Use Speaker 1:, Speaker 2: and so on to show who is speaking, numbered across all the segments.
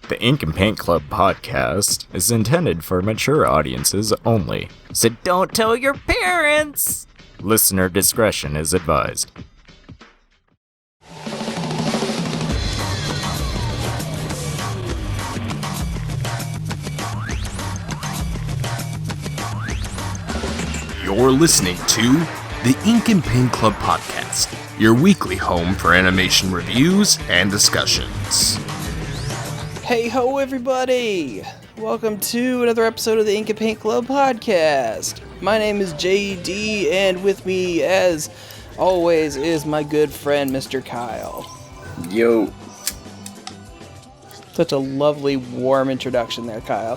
Speaker 1: The Ink and Paint Club podcast is intended for mature audiences only, so don't tell your parents! Listener discretion is advised.
Speaker 2: You're listening to the Ink and Paint Club podcast, your weekly home for animation reviews and discussions.
Speaker 3: Hey ho everybody! Welcome to another episode of the Ink and Paint Club podcast. My name is JD, and with me, as always, is my good friend Mr. Kyle.
Speaker 4: Yo.
Speaker 3: Such a lovely, warm introduction there, Kyle.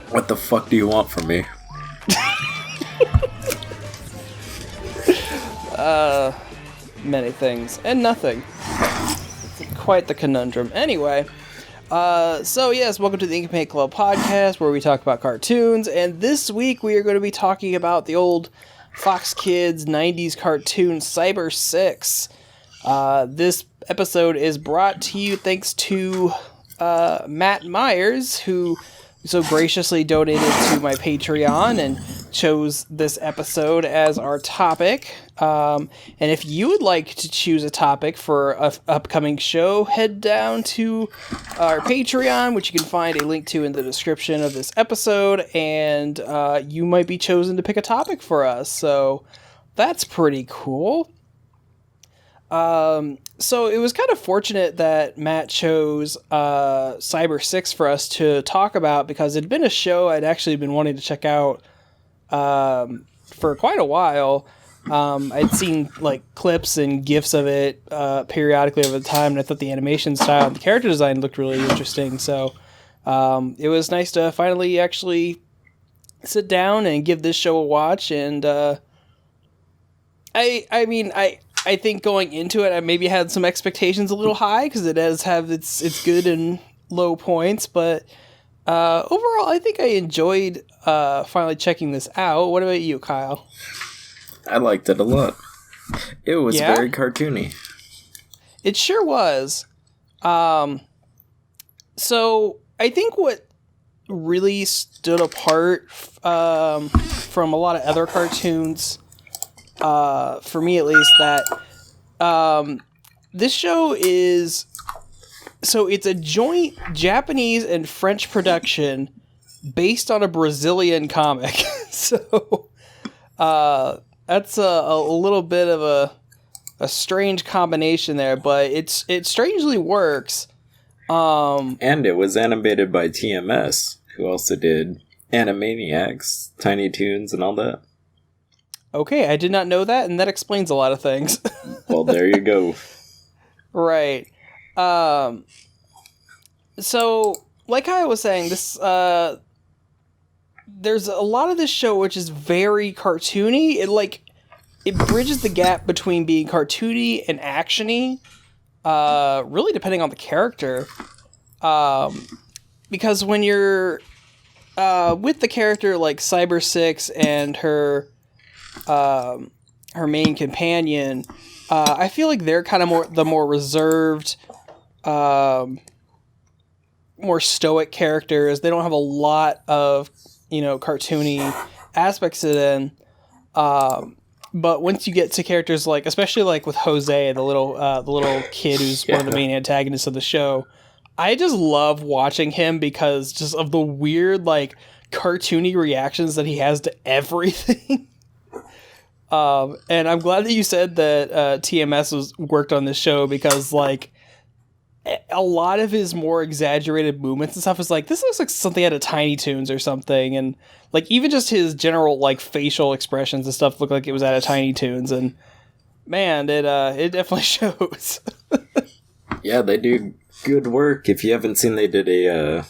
Speaker 4: What the fuck do you want from me?
Speaker 3: Many things, and nothing. Quite the conundrum. Anyway, so yes, welcome to the Ink and Paint Club podcast, where we talk about cartoons, and this week we are going to be talking about the old Fox Kids 90s cartoon Cybersix. This episode is brought to you thanks to Matt Myers, who so graciously donated to my Patreon and chose this episode as our topic. And if you would like to choose a topic for an upcoming show, head down to our Patreon, which you can find a link to in the description of this episode, and you might be chosen to pick a topic for us. So that's pretty cool. So it was kind of fortunate that Matt chose Cybersix for us to talk about, because it'd been a show I'd actually been wanting to check out for quite a while. I'd seen like clips and GIFs of it periodically over the time, and I thought the animation style and the character design looked really interesting. So it was nice to finally actually sit down and give this show a watch. And I think going into it, I maybe had some expectations a little high, because it does have its good and low points, but overall, I think I enjoyed finally checking this out. What about you, Kyle?
Speaker 4: I liked it a lot. It was very cartoony.
Speaker 3: It sure was. So I think what really stood apart from a lot of other cartoons, for me at least, that this show is... So it's a joint Japanese and French production based on a Brazilian comic. So that's a little bit of a strange combination there, but it strangely works.
Speaker 4: And it was animated by TMS, who also did Animaniacs, Tiny Toons, and all that.
Speaker 3: Okay, I did not know that, and that explains a lot of things.
Speaker 4: Well, there you go.
Speaker 3: Right. So, like I was saying, this there's a lot of this show which is very cartoony. It bridges the gap between being cartoony and actiony, really depending on the character. Because when you're with the character like Cybersix and her main companion, I feel like they're kind of the more reserved, more stoic characters. They don't have a lot of, cartoony aspects to them. But once you get to characters like, especially like with Jose, the little kid who's one of the main antagonists of the show, I just love watching him because just of the weird, like, cartoony reactions that he has to everything. And I'm glad that you said that TMS worked on this show, because like a lot of his more exaggerated movements and stuff is like, this looks like something out of Tiny Toons or something, and like even just his general like facial expressions and stuff look like it was out of Tiny Toons, and man, it definitely shows.
Speaker 4: Yeah, they do good work. If you haven't seen, they did a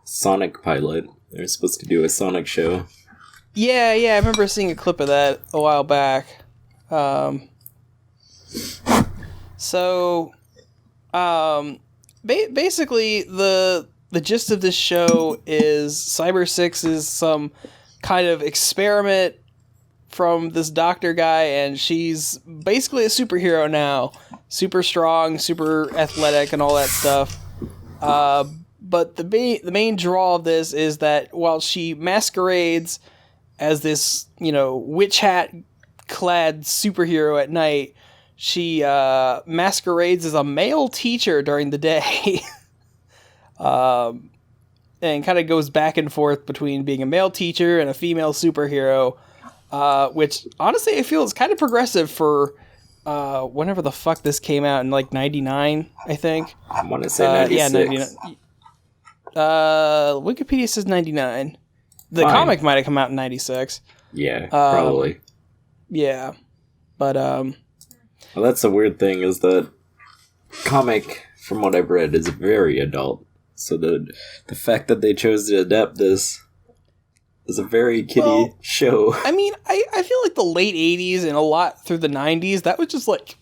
Speaker 4: Sonic pilot. They're supposed to do a Sonic show.
Speaker 3: Yeah, I remember seeing a clip of that a while back. Basically, the gist of this show is Cybersix is some kind of experiment from this doctor guy, and she's basically a superhero now. Super strong, super athletic, and all that stuff. But the main draw of this is that while she masquerades as this, witch hat clad superhero at night, she masquerades as a male teacher during the day. And kind of goes back and forth between being a male teacher and a female superhero, which honestly I feel is kind of progressive for whenever the fuck this came out in like 99, I think.
Speaker 4: I want to say 96.
Speaker 3: Yeah, 99. Wikipedia says 99. The comic might have come out in 96.
Speaker 4: Yeah, probably.
Speaker 3: Yeah, but
Speaker 4: well, that's the weird thing is that comic, from what I've read, is very adult. So the fact that they chose to adapt this is a very kiddie show.
Speaker 3: I mean, I feel like the late 80s and a lot through the 90s, that was just like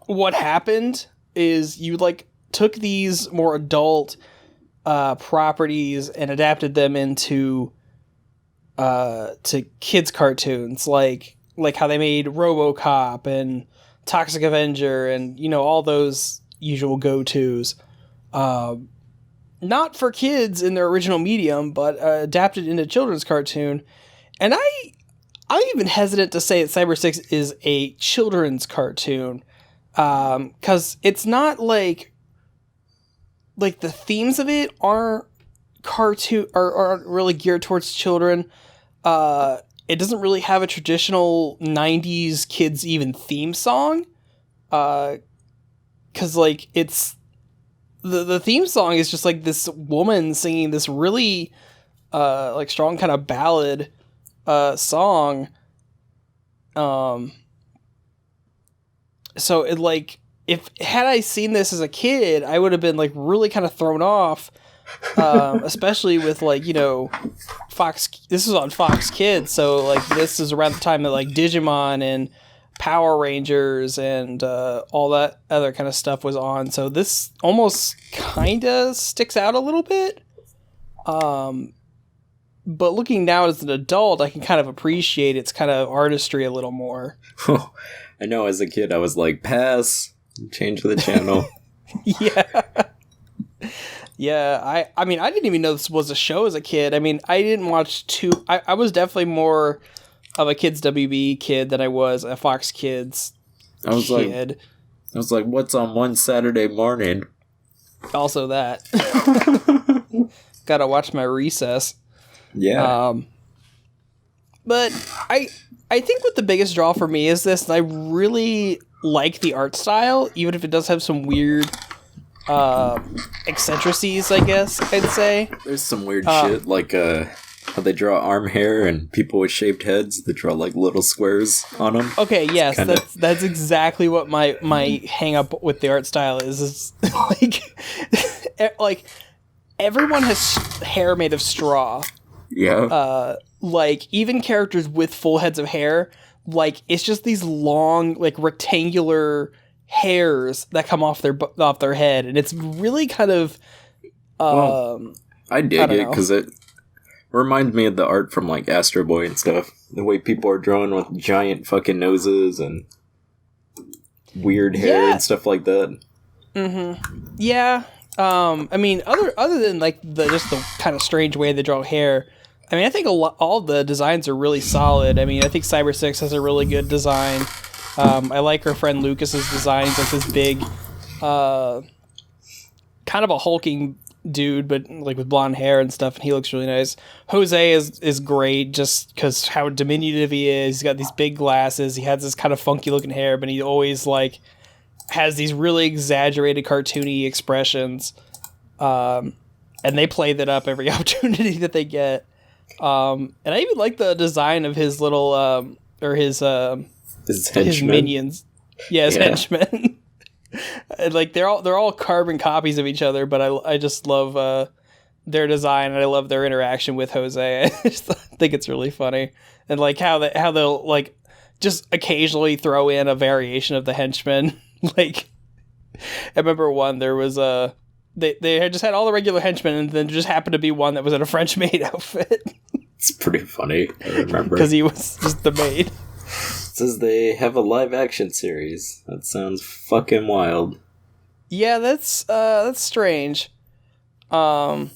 Speaker 3: what happened is you like took these more adult properties and adapted them into to kids cartoons like how they made RoboCop and Toxic Avenger and all those usual go-tos. Not for kids in their original medium, but adapted into children's cartoon. And I'm even hesitant to say that Cybersix is a children's cartoon, because it's not like the themes of it aren't really geared towards children. It doesn't really have a traditional 90s kids even theme song, because it's the theme song is just like this woman singing this really strong kind of ballad song. So it had I seen this as a kid, I would have been like really kind of thrown off, especially with Fox. This was on Fox Kids, so this is around the time that Digimon and Power Rangers and all that other kind of stuff was on. So this almost kind of sticks out a little bit. But looking now as an adult, I can kind of appreciate its kind of artistry a little more.
Speaker 4: I know as a kid I was like, pass, change the channel.
Speaker 3: Yeah. Yeah, I mean, I didn't even know this was a show as a kid. I mean, I didn't watch I was definitely more of a Kids WB kid than I was a Fox Kids kid.
Speaker 4: I was like, what's on one Saturday morning?
Speaker 3: Also that. Gotta watch my recess.
Speaker 4: Yeah.
Speaker 3: But I think what the biggest draw for me is this, and I really like the art style, even if it does have some weird eccentricities, I guess I'd say.
Speaker 4: There's some weird shit, like how they draw arm hair and people with shaved heads, they draw little squares on them.
Speaker 3: Okay, yes, that's exactly what my hang up with the art style is everyone has hair made of straw.
Speaker 4: Yeah.
Speaker 3: Even characters with full heads of hair, it's just these long rectangular hairs that come off their head, and it's really kind of
Speaker 4: I dig it because it reminds me of the art from Astro Boy and stuff. The way people are drawn with giant fucking noses and weird hair and stuff like that. Mm-hmm. Yeah.
Speaker 3: I mean, other than the kind of strange way they draw hair, I mean, I think all the designs are really solid. I mean, I think Cybersix has a really good design. I like our friend Lucas's design. He's this big, kind of a hulking dude, but with blonde hair and stuff, and he looks really nice. Jose is great just because how diminutive he is. He's got these big glasses. He has this kind of funky looking hair, but he always has these really exaggerated cartoony expressions. And they play that up every opportunity that they get. And I even like the design of his little his minions. Yeah, his henchmen. And they're all carbon copies of each other, but I just love their design, and I love their interaction with Jose. I just think it's really funny, and how they'll just occasionally throw in a variation of the henchmen. I remember one, there was they had just had all the regular henchmen, and then just happened to be one that was in a French maid outfit.
Speaker 4: It's pretty funny. I remember
Speaker 3: because he was just the maid.
Speaker 4: It says they have a live action series. That sounds fucking wild.
Speaker 3: Yeah, that's strange. So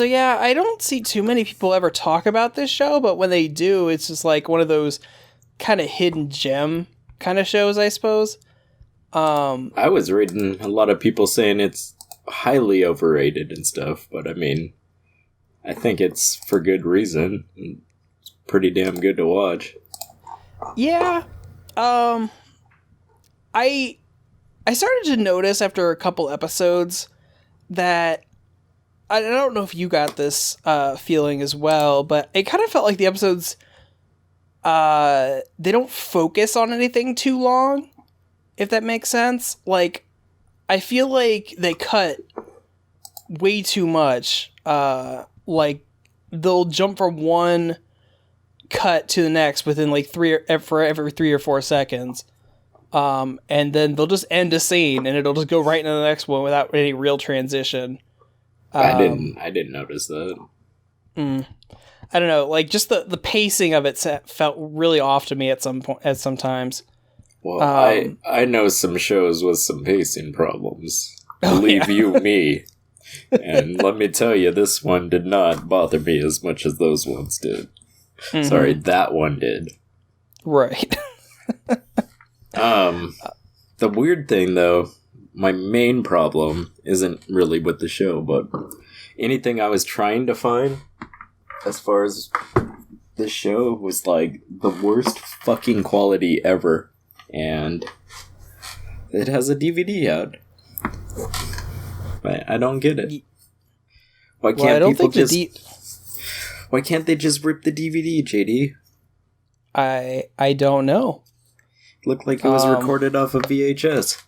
Speaker 3: yeah, I don't see too many people ever talk about this show, but when they do, it's just like one of those kind of hidden gem kind of shows, I suppose.
Speaker 4: I was reading a lot of people saying it's highly overrated and stuff, but I mean, I think it's for good reason. It's pretty damn good to watch.
Speaker 3: Yeah. I started to notice after a couple episodes that I don't know if you got this feeling as well, but it kind of felt like the episodes they don't focus on anything too long, if that makes sense. Like, I feel like they cut way too much. Like, they'll jump from one cut to the next within like for every 3 or 4 seconds. And then they'll just end a scene and it'll just go right into the next one without any real transition.
Speaker 4: I didn't notice that.
Speaker 3: I don't know, like just the pacing of it felt really off to me at some times.
Speaker 4: Well, I know some shows with some pacing problems. Believe you me. And let me tell you, this one did not bother me as much as those ones did. Mm-hmm. Sorry, that one did.
Speaker 3: Right.
Speaker 4: The weird thing, though, my main problem isn't really with the show, but anything I was trying to find as far as this show was like the worst fucking quality ever. And it has a DVD out. But I don't get it. Why can't people just... Why can't they just rip the DVD, JD?
Speaker 3: I don't know.
Speaker 4: Looked like it was recorded off of VHS.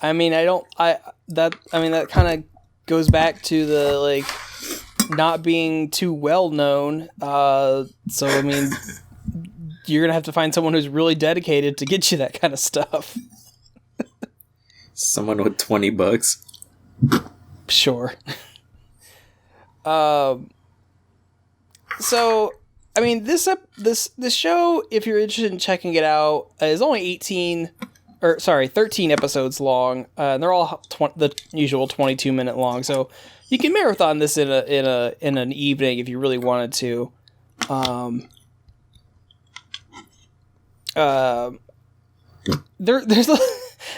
Speaker 3: I mean, that kind of goes back to the, like, not being too well known. So, I mean, you're going to have to find someone who's really dedicated to get you that kind of stuff.
Speaker 4: Someone with $20.
Speaker 3: Sure. So, I mean, this show, if you're interested in checking it out, is only 13 episodes long. And they're all the usual 22-minute long. So you can marathon this in an evening if you really wanted to. I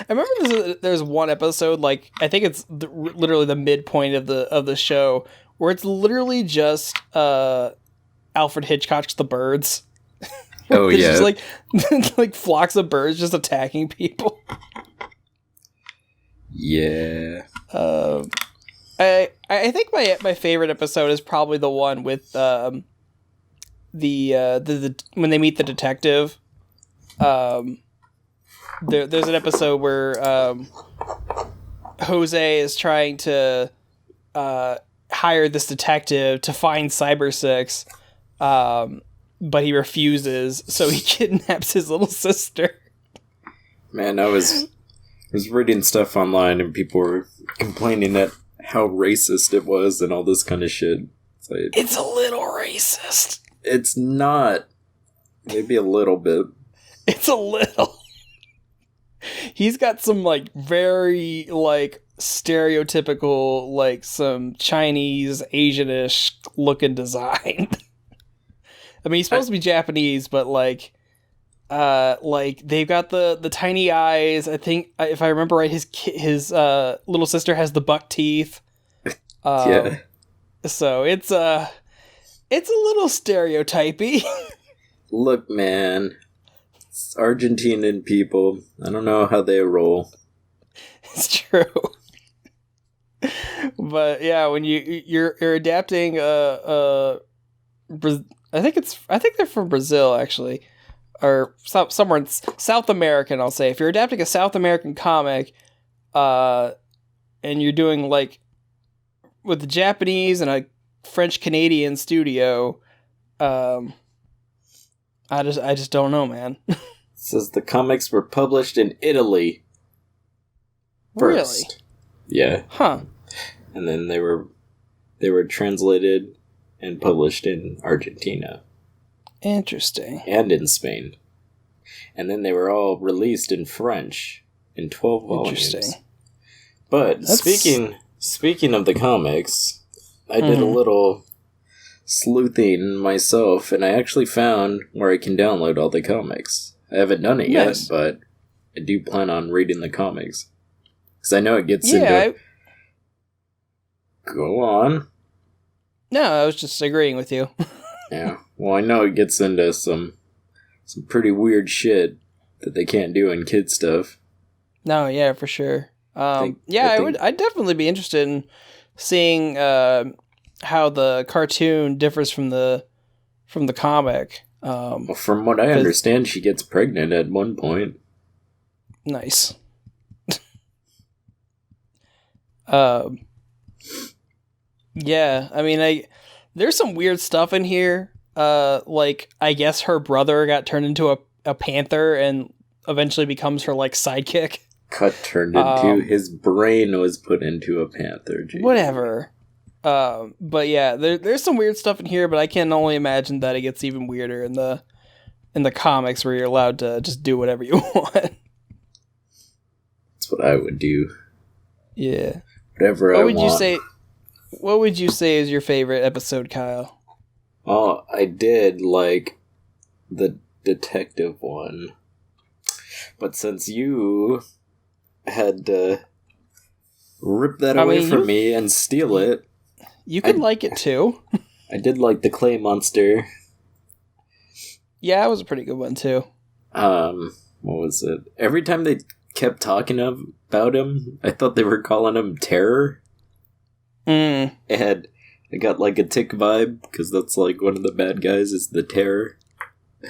Speaker 3: remember there's one episode, like, I think it's literally the midpoint of the show, where it's literally just Alfred Hitchcock's The Birds.
Speaker 4: Oh yeah,
Speaker 3: just like flocks of birds just attacking people.
Speaker 4: Yeah.
Speaker 3: I think my favorite episode is probably the one with the when they meet the detective. There's an episode where Jose is trying to hire this detective to find Cybersix, but he refuses, so he kidnaps his little sister.
Speaker 4: Man, I was reading stuff online and people were complaining that how racist it was and all this kind of shit.
Speaker 3: It's a little racist.
Speaker 4: It's not. Maybe a little bit.
Speaker 3: It's a little. He's got some, like, very, like, stereotypical, like, some Chinese, Asian-ish looking design. I mean, he's supposed to be Japanese, but, like, they've got the tiny eyes. I think, if I remember right, his little sister has the buck teeth.
Speaker 4: Yeah.
Speaker 3: So it's a little stereotypy.
Speaker 4: Look, man. It's Argentinian people. I don't know how they roll.
Speaker 3: It's true. But yeah, when you're adapting I think they're from Brazil, actually, or somewhere in South American. I'll say, if you're adapting a South American comic, and you're doing, like, with the Japanese and a French Canadian studio, I just don't know, man.
Speaker 4: It says the comics were published in Italy first.
Speaker 3: Really?
Speaker 4: Yeah.
Speaker 3: Huh.
Speaker 4: And then they were translated and published in Argentina.
Speaker 3: Interesting.
Speaker 4: And in Spain. And then they were all released in French in 12 volumes.
Speaker 3: Interesting.
Speaker 4: But speaking of the comics, I did a little sleuthing myself, and I actually found where I can download all the comics. I haven't done it yet, but I do plan on reading the comics. Because I know it gets into... Go on.
Speaker 3: No, I was just agreeing with you.
Speaker 4: Yeah, well, I know it gets into some pretty weird shit that they can't do in kid stuff.
Speaker 3: No, yeah, for sure. I'd definitely be interested in seeing how the cartoon differs from the comic.
Speaker 4: Well, from what I understand, she gets pregnant at one point.
Speaker 3: Nice. Yeah, I mean, there's some weird stuff in here. Like, I guess her brother got turned into a panther and eventually becomes her, like, sidekick.
Speaker 4: Turned into... his brain was put into a panther. Geez.
Speaker 3: Whatever. But yeah, there's some weird stuff in here, but I can only imagine that it gets even weirder in the comics where you're allowed to just do whatever you want.
Speaker 4: That's what I would do.
Speaker 3: Yeah.
Speaker 4: Whatever I want.
Speaker 3: What would you say is your favorite episode, Kyle?
Speaker 4: Oh, I did like the detective one. But since you had to rip that away from me and steal it...
Speaker 3: You could like it too.
Speaker 4: I did like the Clay Monster.
Speaker 3: Yeah, it was a pretty good one too.
Speaker 4: What was it? Every time they kept talking about him, I thought they were calling him Terror. And I got like a Tick vibe, because that's like one of the bad guys is the Terror.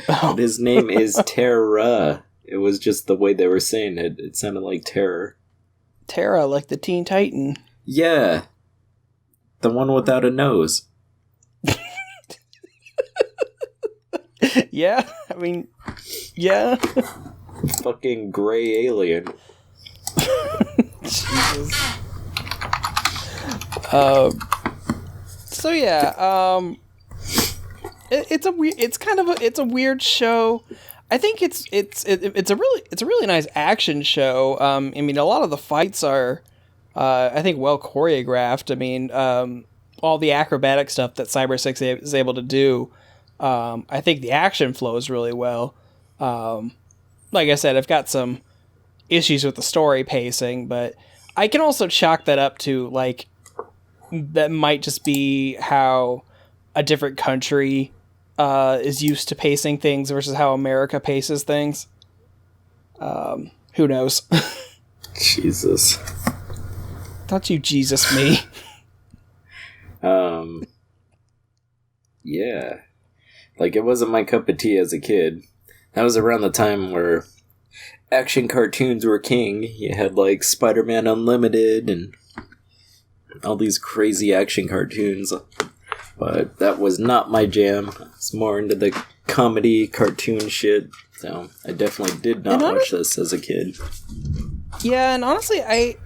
Speaker 3: Oh.
Speaker 4: But his name is Terra. It was just the way they were saying it. It sounded like Terror.
Speaker 3: Terra, like the Teen Titan.
Speaker 4: Yeah. The one without a nose.
Speaker 3: Yeah, I mean, yeah.
Speaker 4: Fucking gray alien.
Speaker 3: Jesus. So yeah, it's a weird show. I think it's a really nice action show. I mean, a lot of the fights are, I think, well choreographed. I mean, all the acrobatic stuff that Cybersix is able to do. I think the action flows really well. Like I said, I've got some issues with the story pacing, but I can also chalk that up to, like, that might just be how a different country is used to pacing things versus how America paces things. Who knows?
Speaker 4: Jesus.
Speaker 3: Don't you Jesus me.
Speaker 4: Yeah. Like, it wasn't my cup of tea as a kid. That was around the time where action cartoons were king. You had, like, Spider-Man Unlimited and all these crazy action cartoons. But that was not my jam. I was more into the comedy cartoon shit. So I definitely did not watch this as a kid.
Speaker 3: Yeah, and honestly, I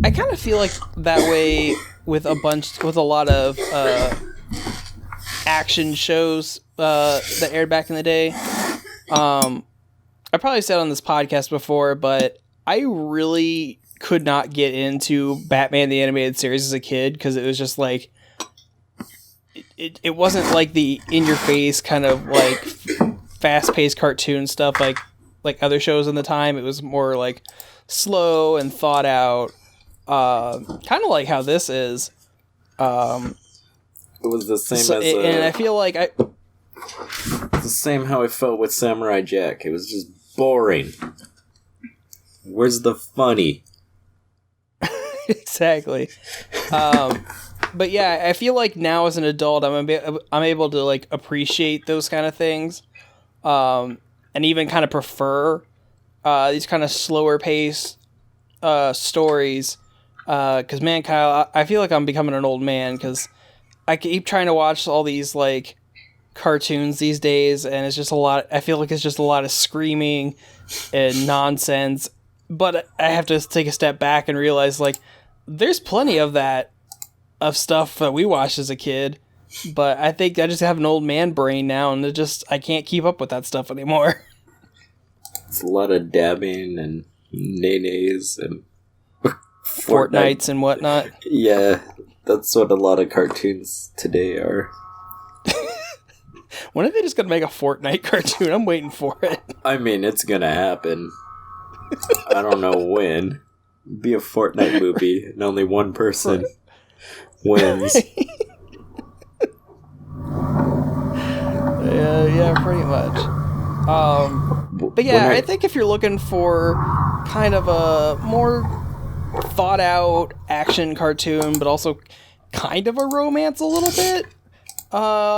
Speaker 3: kind of feel like that way with a lot of action shows that aired back in the day. I probably said on this podcast before, but I really could not get into Batman the Animated Series as a kid because it was just like it wasn't like the in-your-face kind of like fast-paced cartoon stuff like other shows in the time. It was more like slow and thought out, kind of like how this is.
Speaker 4: It was the same
Speaker 3: and I feel like
Speaker 4: it's the same how I felt with Samurai Jack. It was just boring. Where's the funny?
Speaker 3: Exactly. But yeah, I feel like now as an adult, I'm able to like appreciate those kind of things, and even kind of prefer these kind of slower pace stories. Because man, Kyle, I feel like I'm becoming an old man because I keep trying to watch all these like cartoons these days, and it's just a lot. I feel like it's just a lot of screaming and nonsense. But I have to take a step back and realize like there's plenty of that. Of stuff that we watched as a kid, but I think I just have an old man brain now, and I can't keep up with that stuff anymore.
Speaker 4: It's a lot of dabbing and nays and
Speaker 3: Fortnites and whatnot.
Speaker 4: Yeah, that's what a lot of cartoons today are.
Speaker 3: When are they just gonna make a Fortnite cartoon? I'm waiting for it.
Speaker 4: I mean, it's gonna happen. I don't know when. Be a Fortnite movie, and only one person wins.
Speaker 3: Yeah, pretty much. But yeah, I think if you're looking for kind of a more thought out action cartoon, but also kind of a romance a little bit,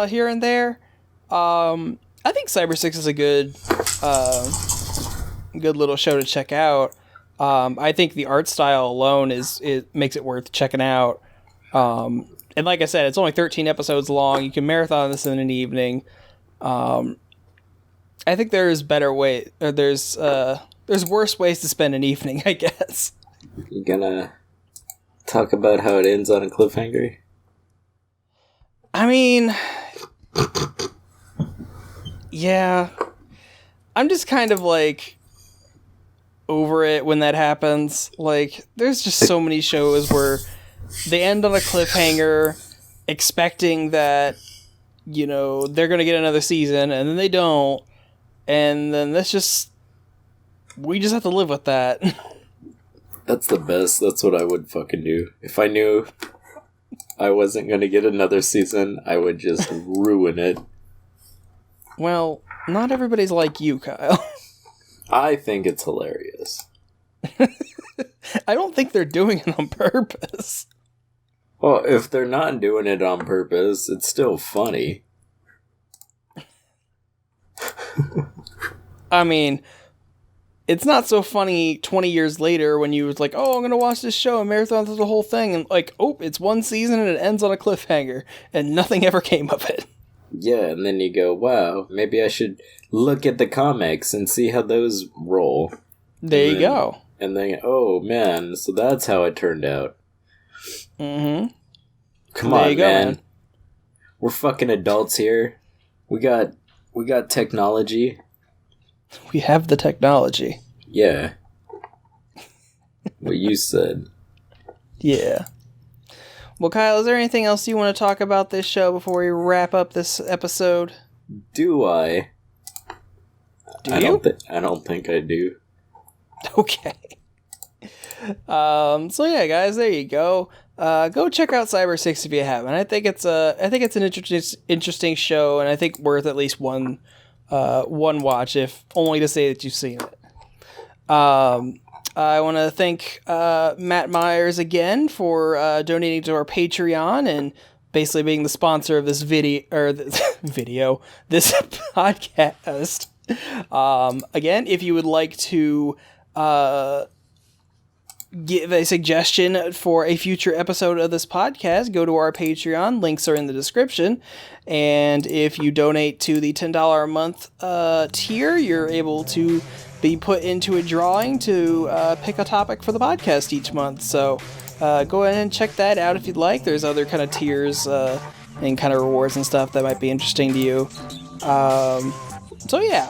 Speaker 3: here and there, I think Cybersix is a good little show to check out. I think the art style alone makes it worth checking out. And like I said, it's only 13 episodes long. You can marathon this in an evening. I think there's better way. There's worse ways to spend an evening, I guess.
Speaker 4: You gonna talk about how it ends on a cliffhanger?
Speaker 3: I mean, yeah. I'm just kind of like over it when that happens. Like, there's just so many shows where they end on a cliffhanger, expecting that, you know, they're gonna get another season, and then they don't, and then we just have to live with that.
Speaker 4: That's the best. That's what I would fucking do. If I knew I wasn't gonna get another season, I would just ruin it.
Speaker 3: Well, not everybody's like you, Kyle.
Speaker 4: I think it's hilarious.
Speaker 3: I don't think they're doing it on purpose.
Speaker 4: Well, if they're not doing it on purpose, it's still funny.
Speaker 3: I mean, it's not so funny 20 years later when you was like, oh, I'm going to watch this show and marathon through the whole thing, and like, oh, it's one season and it ends on a cliffhanger, and nothing ever came of it.
Speaker 4: Yeah, and then you go, wow, maybe I should look at the comics and see how those roll.
Speaker 3: There you go.
Speaker 4: And then, oh man, so that's how it turned out.
Speaker 3: Mm-hmm.
Speaker 4: Come on, man. We're fucking adults here. We got technology.
Speaker 3: We have the technology.
Speaker 4: Yeah. What you said.
Speaker 3: Yeah. Well, Kyle, is there anything else you want to talk about this show before we wrap up this episode?
Speaker 4: Do I?
Speaker 3: Do you?
Speaker 4: I don't think I do.
Speaker 3: Okay. So yeah, guys, there you go. Go check out Cybersix if you haven't. I think it's an interesting show, and I think worth at least one watch, if only to say that you've seen it. I want to thank Matt Myers again for donating to our Patreon and basically being the sponsor of this this podcast. Again, if you would like to give a suggestion for a future episode of this podcast, go to our Patreon. Links are in the description. And if you donate to the $10 a month tier, you're able to be put into a drawing to pick a topic for the podcast each month. So go ahead and check that out if you'd like. There's other kind of tiers and kind of rewards and stuff that might be interesting to you. So yeah.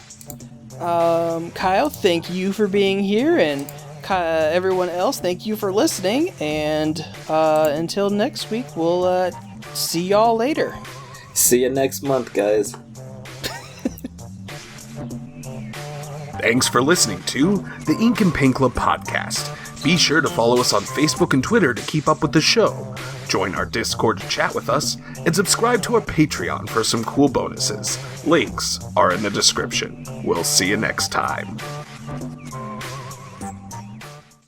Speaker 3: Kyle, thank you for being here, and everyone else, thank you for listening, and until next week, we'll see y'all later.
Speaker 4: See you next month, guys.
Speaker 2: Thanks for listening to the Ink and Paint Club podcast. Be sure to follow us on Facebook and Twitter to keep up with the show. Join our Discord to chat with us, and subscribe to our Patreon for some cool bonuses. Links are in the description. We'll see you next time.